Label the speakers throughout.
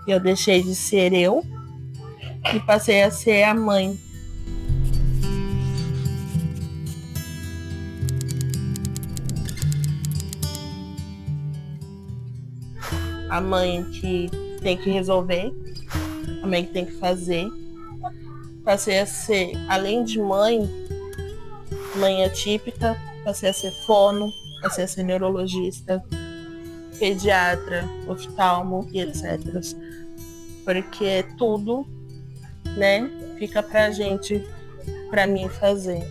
Speaker 1: Eu deixei de ser eu e passei a ser a mãe. A mãe que tem que resolver, a mãe que tem que fazer. Passei a ser, além de mãe atípica, passei a ser fono, passei a ser neurologista, pediatra, oftalmo e etc. Porque tudo, né, fica pra gente, pra mim fazer.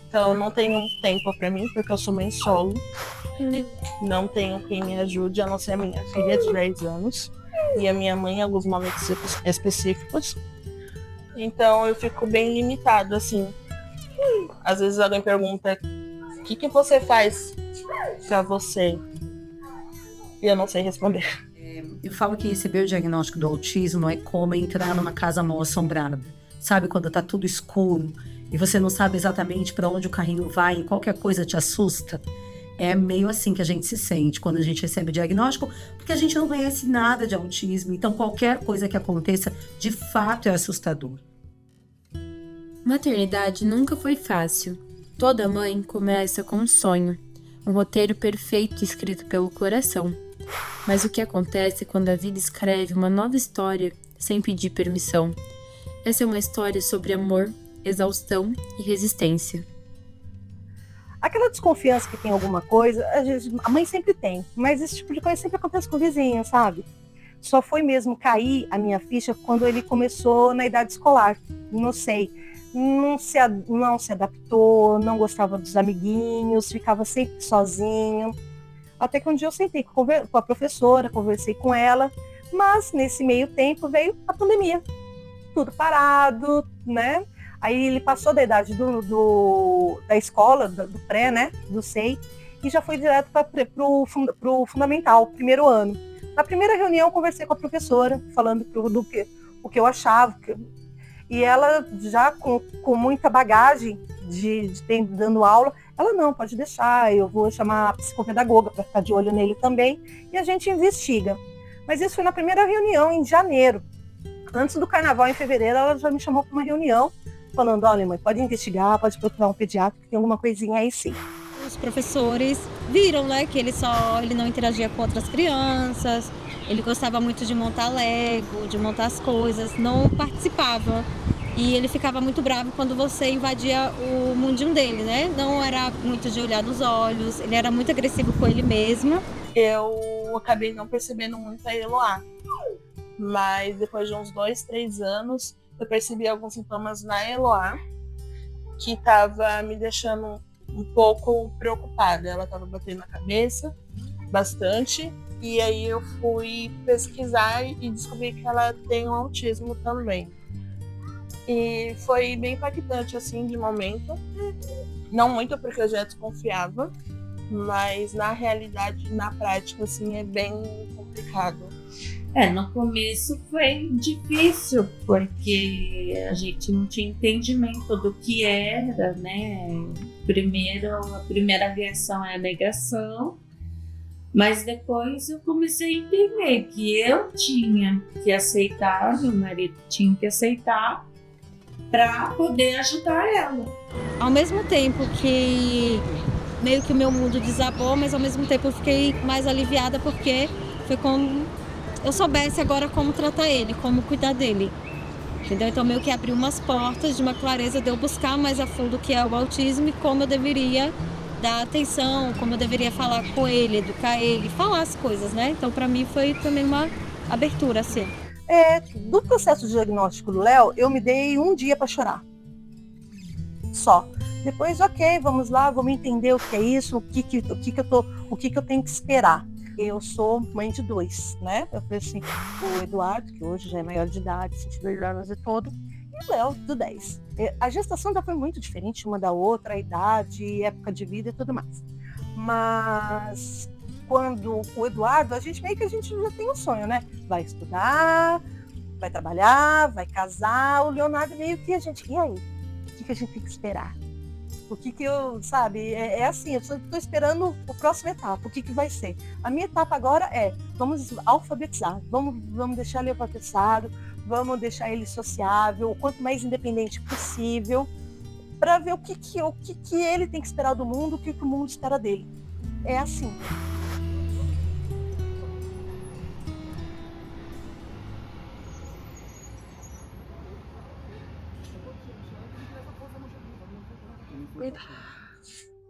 Speaker 1: Então eu não tenho tempo pra mim, porque eu sou mãe solo. Não tenho quem me ajude, a não ser a minha filha de 10 anos e a minha mãe em alguns momentos específicos. Então eu fico bem limitado, assim. Às vezes alguém pergunta: o que você faz pra você? E eu não sei responder.
Speaker 2: Eu falo que receber o diagnóstico do autismo é como entrar numa casa mal assombrada. Sabe quando tá tudo escuro e você não sabe exatamente para onde o carrinho vai e qualquer coisa te assusta? É meio assim que a gente se sente quando a gente recebe o diagnóstico, porque a gente não conhece nada de autismo, então qualquer coisa que aconteça, de fato, é assustador.
Speaker 3: Maternidade nunca foi fácil. Toda mãe começa com um sonho, um roteiro perfeito escrito pelo coração. Mas o que acontece quando a vida escreve uma nova história sem pedir permissão? Essa é uma história sobre amor, exaustão e resistência.
Speaker 4: Aquela desconfiança que tem alguma coisa, a mãe sempre tem, mas esse tipo de coisa sempre acontece com o vizinho, sabe? Só foi mesmo cair a minha ficha quando ele começou na idade escolar. Não sei, não se adaptou, não gostava dos amiguinhos, ficava sempre sozinho. Até que um dia eu sentei com a professora, conversei com ela, mas nesse meio tempo veio a pandemia. Tudo parado, né? Aí ele passou da idade da escola, do pré, né? Do SEI, e já foi direto para o fundamental, primeiro ano. Na primeira reunião, eu conversei com a professora, falando o que eu achava. E ela, já com muita bagagem de dando aula, ela não, pode deixar, eu vou chamar a psicopedagoga para ficar de olho nele também, e a gente investiga. Mas isso foi na primeira reunião, em janeiro. Antes do carnaval, em fevereiro, ela já me chamou para uma reunião, falando: olha, mãe, pode investigar, pode procurar um pediatra, que tem alguma coisinha aí sim.
Speaker 5: Os professores viram, né, que ele não interagia com outras crianças, ele gostava muito de montar Lego, de montar as coisas, não participava. E ele ficava muito bravo quando você invadia o mundinho dele, né? Não era muito de olhar nos olhos, ele era muito agressivo com ele mesmo.
Speaker 1: Eu acabei não percebendo muito a Eloá, mas depois de uns 2, 3 anos, eu percebi alguns sintomas na Eloá que estava me deixando um pouco preocupada. Ela estava batendo a cabeça bastante, e aí eu fui pesquisar e descobri que ela tem um autismo também. E foi bem impactante, assim, de momento. Não muito, porque eu já desconfiava, mas na realidade, na prática, assim, é bem complicado.
Speaker 6: No começo foi difícil, porque a gente não tinha entendimento do que era, né? A primeira reação é a negação, mas depois eu comecei a entender que eu tinha que aceitar, meu marido tinha que aceitar, para poder ajudar ela.
Speaker 5: Ao mesmo tempo que meio que o meu mundo desabou, mas ao mesmo tempo eu fiquei mais aliviada, porque foi como eu soubesse agora como tratar ele, como cuidar dele. Entendeu? Então meio que abriu umas portas de uma clareza de eu buscar mais a fundo o que é o autismo e como eu deveria dar atenção, como eu deveria falar com ele, educar ele, falar as coisas, né? Então para mim foi também uma abertura, assim.
Speaker 4: Do processo de diagnóstico do Léo, eu me dei um dia para chorar. Só. Depois, ok, vamos lá, vamos entender o que é isso, o que eu tenho que esperar. Eu sou mãe de 2, né? Eu falei assim, o Eduardo, que hoje já é maior de idade, 22 anos e todo, e o Léo, do 10. A gestação já foi muito diferente uma da outra, a idade, época de vida e tudo mais. Mas quando o Eduardo, a gente já tem um sonho, né? Vai estudar, vai trabalhar, vai casar. O Leonardo meio que e aí? O que a gente tem que esperar? O que eu, sabe, é assim, eu estou esperando a próxima etapa, o que vai ser. A minha etapa agora vamos alfabetizar, vamos deixar ele alfabetizado, vamos deixar ele sociável, o quanto mais independente possível, para ver o que ele tem que esperar do mundo, o que o mundo espera dele. É assim.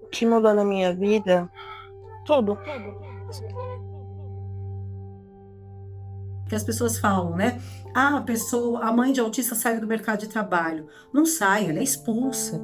Speaker 1: O que mudou na minha vida? Tudo.
Speaker 2: Que as pessoas falam, né? A mãe de autista saiu do mercado de trabalho. Não sai, ela é expulsa.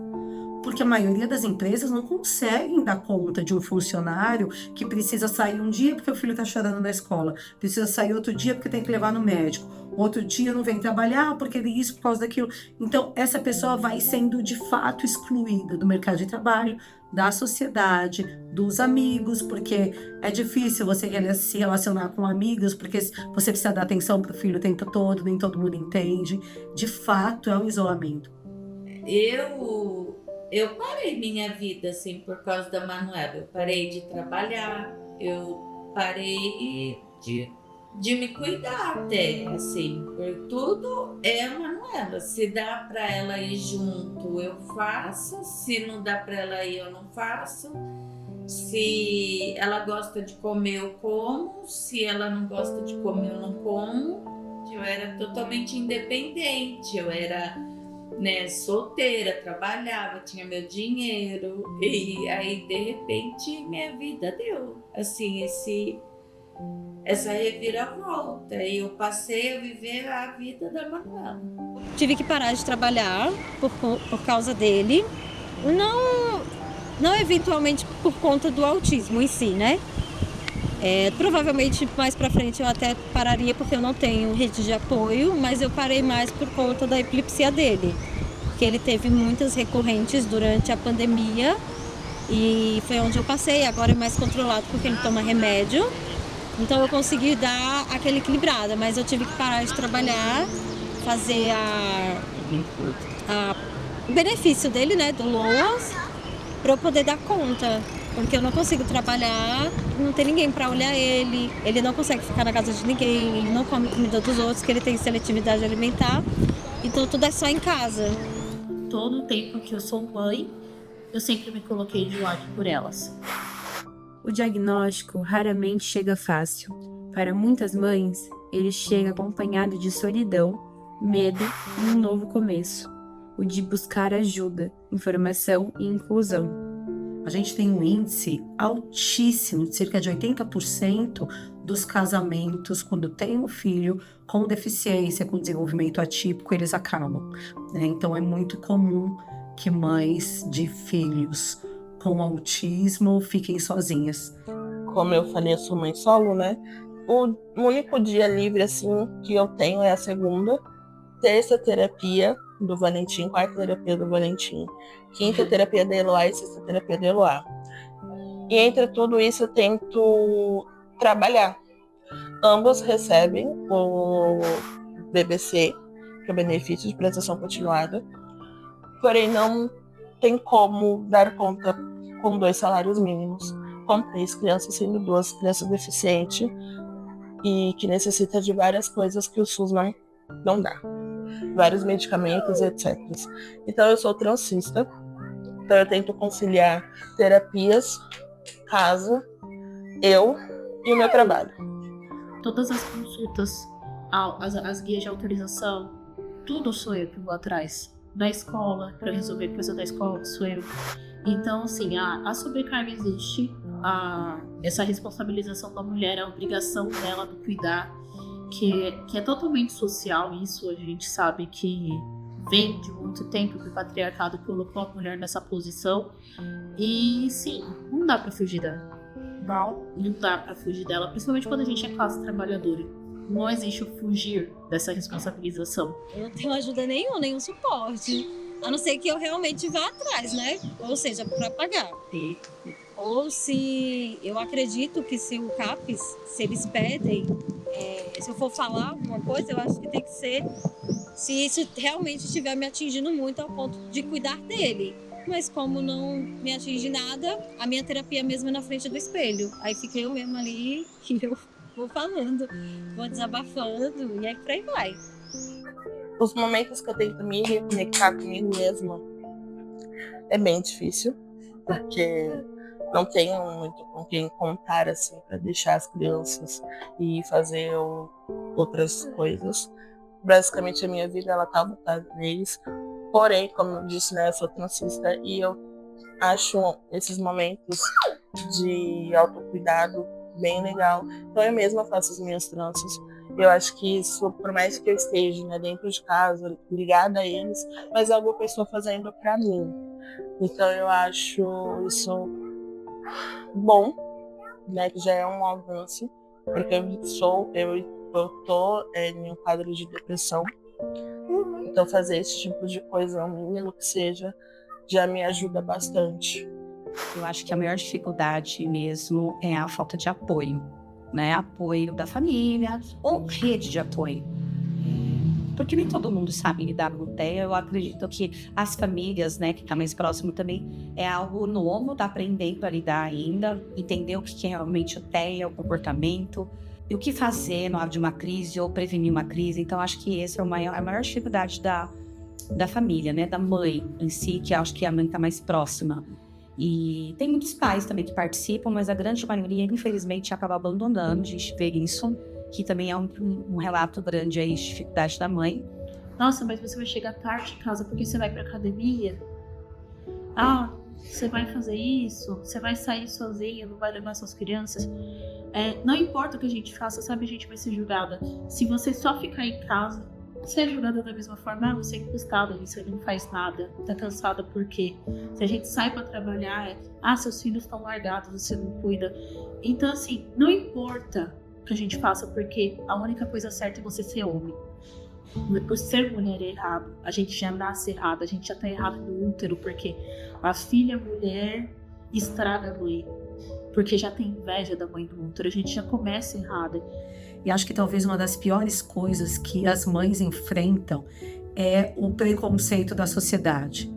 Speaker 2: Porque a maioria das empresas não conseguem dar conta de um funcionário que precisa sair um dia porque o filho está chorando na escola, precisa sair outro dia porque tem que levar no médico, outro dia não vem trabalhar porque é isso, por causa daquilo. Então, essa pessoa vai sendo de fato excluída do mercado de trabalho, da sociedade, dos amigos, porque é difícil você se relacionar com amigos, porque você precisa dar atenção para o filho o tempo todo, nem todo mundo entende. De fato, é um isolamento.
Speaker 6: Eu parei minha vida, assim, por causa da Manuela. Eu parei de trabalhar, eu parei de me cuidar até, assim, por tudo é a Manuela. Se dá pra ela ir junto, eu faço. Se não dá pra ela ir, eu não faço. Se ela gosta de comer, eu como. Se ela não gosta de comer, eu não como. Eu era totalmente independente, eu era... solteira, trabalhava, tinha meu dinheiro, e aí de repente minha vida deu assim essa reviravolta, e eu passei a viver a vida da Manuela.
Speaker 5: Tive que parar de trabalhar por causa dele, não eventualmente por conta do autismo em si, né? Provavelmente mais pra frente eu até pararia porque eu não tenho rede de apoio, mas eu parei mais por conta da epilepsia dele, que ele teve muitas recorrentes durante a pandemia e foi onde eu passei. Agora é mais controlado porque ele toma remédio, então eu consegui dar aquela equilibrada, mas eu tive que parar de trabalhar, fazer o benefício dele, né, do LOAS, para eu poder dar conta. Porque eu não consigo trabalhar, não tem ninguém para olhar ele não consegue ficar na casa de ninguém, ele não come comida dos outros, que ele tem seletividade alimentar, então tudo é só em casa.
Speaker 7: Todo o tempo que eu sou mãe, eu sempre me coloquei de lado por elas.
Speaker 3: O diagnóstico raramente chega fácil. Para muitas mães, ele chega acompanhado de solidão, medo e um novo começo, o de buscar ajuda, informação e inclusão.
Speaker 2: A gente tem um índice altíssimo, de cerca de 80% dos casamentos, quando tem um filho com deficiência, com desenvolvimento atípico, eles acabam, né? Então é muito comum que mães de filhos com autismo fiquem sozinhas.
Speaker 1: Como eu falei, eu sou mãe solo, né? O único dia livre, assim, que eu tenho é a segunda, terça terapia do Valentim, quarta terapia do Valentim, quinta terapia da Eloá e sexta terapia da Eloá. E entre tudo isso eu tento trabalhar. Ambos recebem o BBC, que é o benefício de prestação continuada, porém não tem como dar conta com 2 salários mínimos, com 3 crianças, sendo 2 crianças deficientes e que necessita de várias coisas que o SUS não dá. Vários medicamentos, etc. Então eu sou transista, então eu tento conciliar terapias, casa, eu e o meu trabalho.
Speaker 7: Todas as consultas, as guias de autorização, tudo sou eu que vou atrás. Da escola, para resolver coisa da escola, sou eu. Então, assim, a sobrecarga existe, essa responsabilização da mulher, a obrigação dela de cuidar, que é totalmente social. Isso a gente sabe que vem de muito tempo que o patriarcado colocou a mulher nessa posição. E sim, não dá pra fugir dela. Não dá pra fugir dela, principalmente quando a gente é classe trabalhadora. Não existe o fugir dessa responsabilização.
Speaker 5: Eu não tenho ajuda nenhum suporte, a não ser que eu realmente vá atrás, né? Ou seja, para pagar. Ou se eu acredito que se o CAPES, se eles pedem, se eu for falar alguma coisa, eu acho que tem que ser se isso realmente estiver me atingindo muito ao ponto de cuidar dele. mas como não me atinge nada, a minha terapia mesmo é na frente do espelho. Aí fiquei eu mesma ali e eu vou falando, vou desabafando e aí por aí vai.
Speaker 1: Os momentos que eu tento me reconectar comigo mesma é bem difícil, porque não tenho muito com quem contar assim para deixar as crianças e fazer outras coisas. Basicamente a minha vida ela tá voltada neles. Porém, como eu disse, né, eu sou transista e eu acho esses momentos de autocuidado bem legal. Então eu mesma faço as minhas tranças. Eu acho que isso, por mais que eu esteja, né, dentro de casa, ligada a eles, mas é algo que eu estou fazendo para mim. Então eu acho isso bom, né, que já é um avanço, porque eu tô em um quadro de depressão. Então fazer esse tipo de coisa, o mínimo que seja, já me ajuda bastante.
Speaker 2: Eu acho que a maior dificuldade mesmo é a falta de apoio, né? Apoio da família ou rede de apoio. Porque nem todo mundo sabe lidar com TEA. Eu acredito que as famílias, né, que estão mais próximo também, é algo novo, tá aprendendo a lidar ainda, entender o que é realmente o TEA, o comportamento, e o que fazer na hora de uma crise ou prevenir uma crise. Então, acho que essa é a maior dificuldade da família, né, da mãe em si, que acho que a mãe está mais próxima. E tem muitos pais também que participam, mas a grande maioria, infelizmente, acaba abandonando. A gente vê isso, que também é um relato grande aí de dificuldade da mãe.
Speaker 7: Nossa, mas você vai chegar tarde em casa porque você vai pra academia? Ah, você vai fazer isso? Você vai sair sozinha, não vai levar suas crianças? Não importa o que a gente faça, sabe? A gente vai ser julgada. Se você só ficar em casa, você é julgada da mesma forma. Você é encostada, você não faz nada, tá cansada por quê? Se a gente sai pra trabalhar, seus filhos estão largados, você não cuida. Então, assim, não importa o que a gente faça, porque a única coisa certa é você ser homem. Por ser mulher é errado, a gente já nasce errado, a gente já tá errado no útero, porque a filha mulher estraga a mãe, porque já tem inveja da mãe do útero, a gente já começa errado.
Speaker 2: E acho que talvez uma das piores coisas que as mães enfrentam é o preconceito da sociedade.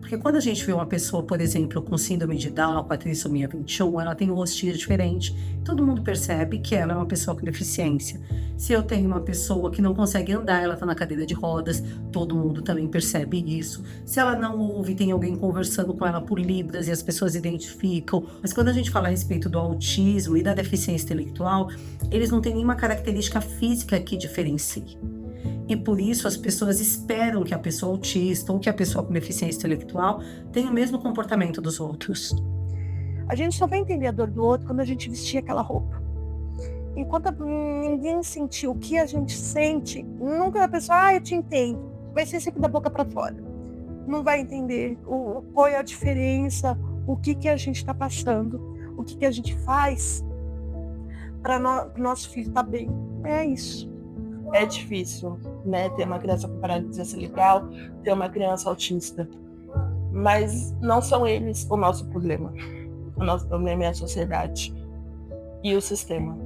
Speaker 2: Porque quando a gente vê uma pessoa, por exemplo, com síndrome de Down, com a trissomia 21, ela tem um rostinho diferente. Todo mundo percebe que ela é uma pessoa com deficiência. Se eu tenho uma pessoa que não consegue andar, ela está na cadeira de rodas, todo mundo também percebe isso. Se ela não ouve, tem alguém conversando com ela por libras e as pessoas identificam. Mas quando a gente fala a respeito do autismo e da deficiência intelectual, eles não têm nenhuma característica física que diferencie. E por isso as pessoas esperam que a pessoa autista ou que a pessoa com deficiência intelectual tenha o mesmo comportamento dos outros.
Speaker 4: A gente só vai entender a dor do outro quando a gente vestir aquela roupa. Enquanto ninguém sentir o que a gente sente, nunca a pessoa, eu te entendo. Vai ser sempre da boca para fora. Não vai entender qual é a diferença, o que a gente está passando, o que a gente faz para o nosso filho estar bem. É isso.
Speaker 1: É difícil, né, ter uma criança com paralisia cerebral, ter uma criança autista. Mas não são eles o nosso problema. O nosso problema é a sociedade e o sistema.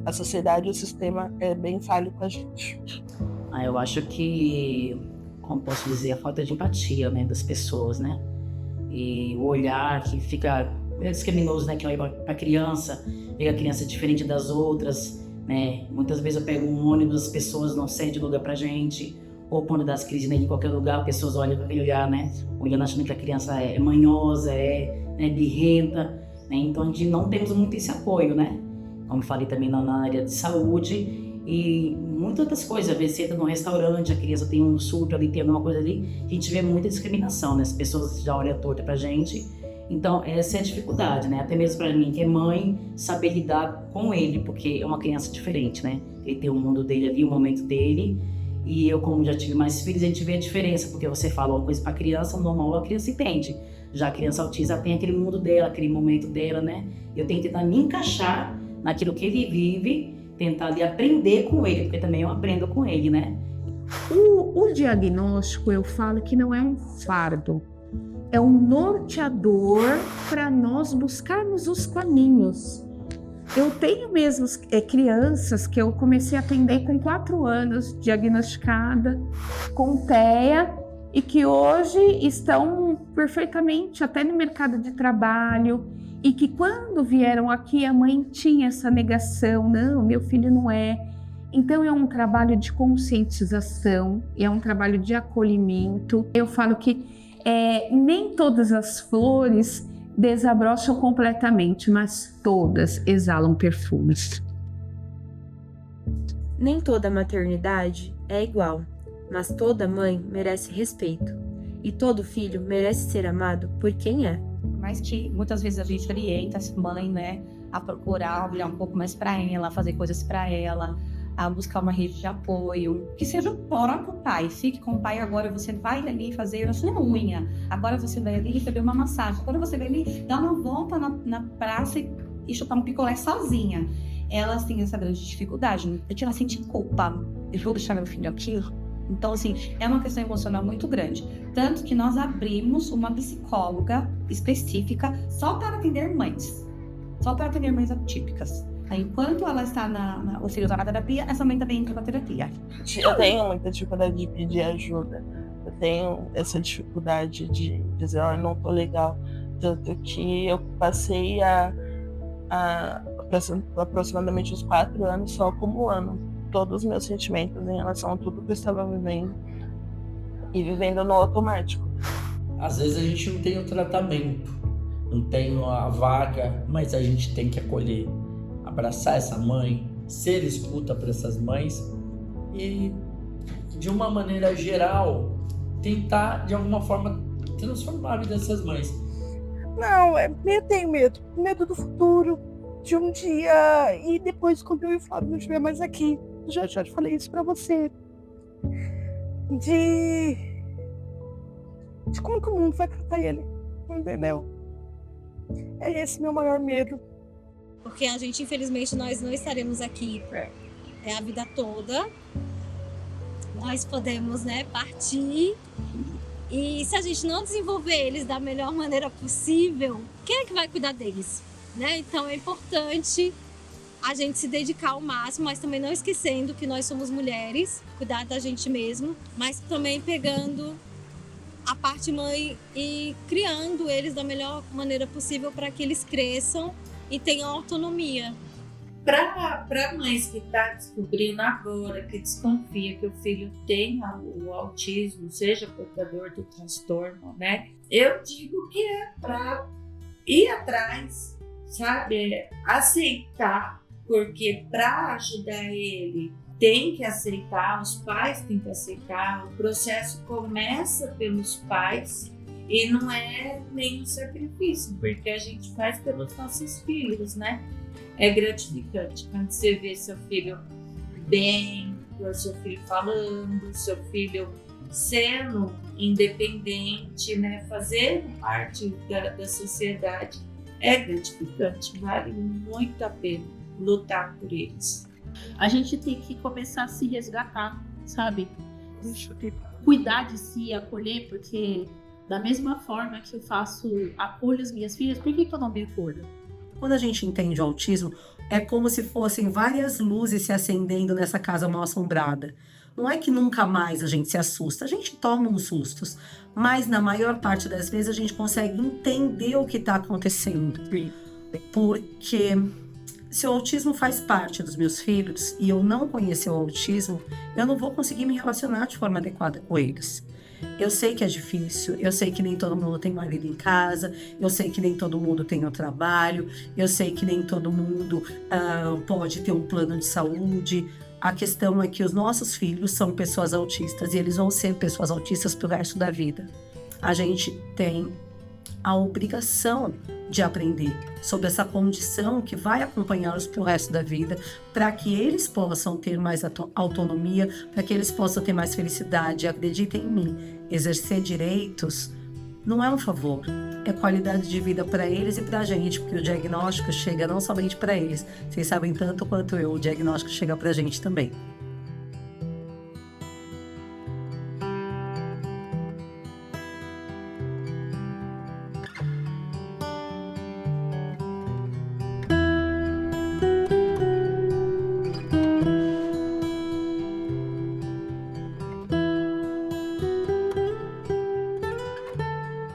Speaker 1: A sociedade e o sistema é bem falho com a gente.
Speaker 8: Eu acho que, como posso dizer, a falta de empatia, né, das pessoas, né? E o olhar que fica discriminoso, né, que olha para a criança, vê a criança diferente das outras, né? Muitas vezes eu pego um ônibus, as pessoas não cedem lugar pra gente, ou quando dá as crises, né, em qualquer lugar, as pessoas olham com aquele olhar, né? Olhando achando que a criança é manhosa, né, birrenta, né? Então a gente não temos muito esse apoio, né? Como falei também na área de saúde e muitas outras coisas. Às vezes você entra num restaurante, a criança tem um surto ali, tem alguma coisa ali, a gente vê muita discriminação, né? As pessoas já olham torta pra gente. Então essa é a dificuldade, né? Até mesmo pra mim, que é mãe, saber lidar com ele, porque é uma criança diferente, né? Ele tem o mundo dele ali, o momento dele. E eu, como já tive mais filhos, a gente vê a diferença, porque você fala uma coisa pra criança, normal, a criança entende. Já a criança autista tem aquele mundo dela, aquele momento dela, né? Eu tenho que tentar me encaixar naquilo que ele vive, tentar ali aprender com ele, porque também eu aprendo com ele, né?
Speaker 9: O diagnóstico, eu falo que não é um fardo, é um norteador para nós buscarmos os caminhos. Eu tenho mesmo crianças que eu comecei a atender com 4 anos, diagnosticada com TEA, e que hoje estão perfeitamente até no mercado de trabalho, e que quando vieram aqui a mãe tinha essa negação, não, meu filho não é. Então é um trabalho de conscientização, é um trabalho de acolhimento. Eu falo que nem todas as flores desabrocham completamente, mas todas exalam perfumes.
Speaker 3: Nem toda maternidade é igual, mas toda mãe merece respeito. E todo filho merece ser amado por quem é.
Speaker 10: Mas que muitas vezes a gente orienta essa mãe, né, a procurar olhar um pouco mais para ela, a fazer coisas para ela, a buscar uma rede de apoio, que seja o próprio pai. Fique com o pai agora, você vai ali fazer a sua unha, agora você vai ali receber uma massagem, agora você vai ali dar uma volta na praça e chutar um picolé sozinha. Elas têm essa grande dificuldade, né? Porque ela sente culpa. Eu vou deixar meu filho aqui? Então, assim, é uma questão emocional muito grande. Tanto que nós abrimos uma psicóloga específica só para atender mães. Só para atender mães atípicas. Aí, enquanto ela está na terapia, essa mãe também entra na terapia.
Speaker 1: Eu tenho muita dificuldade de pedir ajuda. Eu tenho essa dificuldade de dizer, olha, não tô legal. Tanto que eu passei aproximadamente uns 4 anos só acumulando todos os meus sentimentos em relação a tudo que eu estava vivendo e vivendo no automático.
Speaker 11: Às vezes a gente não tem o tratamento, não tem a vaga, mas a gente tem que acolher, abraçar essa mãe, ser escuta para essas mães e, de uma maneira geral, tentar de alguma forma transformar a vida dessas mães.
Speaker 4: Não, eu tenho medo do futuro, de um dia, e depois quando eu e o Fábio não estiver mais aqui, já te falei isso pra você, de como que o mundo vai tratar ele, entendeu? É esse meu maior medo.
Speaker 5: Porque a gente, infelizmente, nós não estaremos aqui a vida toda. Nós podemos, partir. E se a gente não desenvolver eles da melhor maneira possível, quem é que vai cuidar deles? Então é importante a gente se dedicar ao máximo, mas também não esquecendo que nós somos mulheres, cuidar da gente mesmo, mas também pegando a parte mãe e criando eles da melhor maneira possível para que eles cresçam e tenham autonomia.
Speaker 6: Para mães que estão descobrindo agora, que desconfia que o filho tem o autismo, seja portador do transtorno, eu digo que é para ir atrás, sabe? Aceitar, porque para ajudar ele tem que aceitar, os pais têm que aceitar, o processo começa pelos pais e não é nenhum sacrifício, porque a gente faz pelos nossos filhos, É gratificante quando você vê seu filho bem, seu filho falando, seu filho sendo independente, fazendo parte da sociedade. É gratificante, vale muito a pena lutar por eles.
Speaker 7: A gente tem que começar a se resgatar, sabe? Cuidar de si, acolher, porque da mesma forma que eu acolho as minhas filhas, por que eu não me acolho?
Speaker 2: Quando a gente entende o autismo, é como se fossem várias luzes se acendendo nessa casa mal assombrada. Não é que nunca mais a gente se assusta, a gente toma uns sustos, mas na maior parte das vezes a gente consegue entender o que está acontecendo. Porque se o autismo faz parte dos meus filhos e eu não conhecer o autismo, eu não vou conseguir me relacionar de forma adequada com eles. Eu sei que é difícil, eu sei que nem todo mundo tem marido em casa, eu sei que nem todo mundo tem um trabalho, eu sei que nem todo mundo pode ter um plano de saúde. A questão é que os nossos filhos são pessoas autistas e eles vão ser pessoas autistas pro resto da vida. A gente tem a obrigação de aprender sobre essa condição que vai acompanhá-los pro resto da vida, para que eles possam ter mais autonomia, para que eles possam ter mais felicidade. Acreditem em mim, exercer direitos não é um favor, é qualidade de vida para eles e para a gente, porque o diagnóstico chega não somente para eles, vocês sabem tanto quanto eu, o diagnóstico chega para a gente também.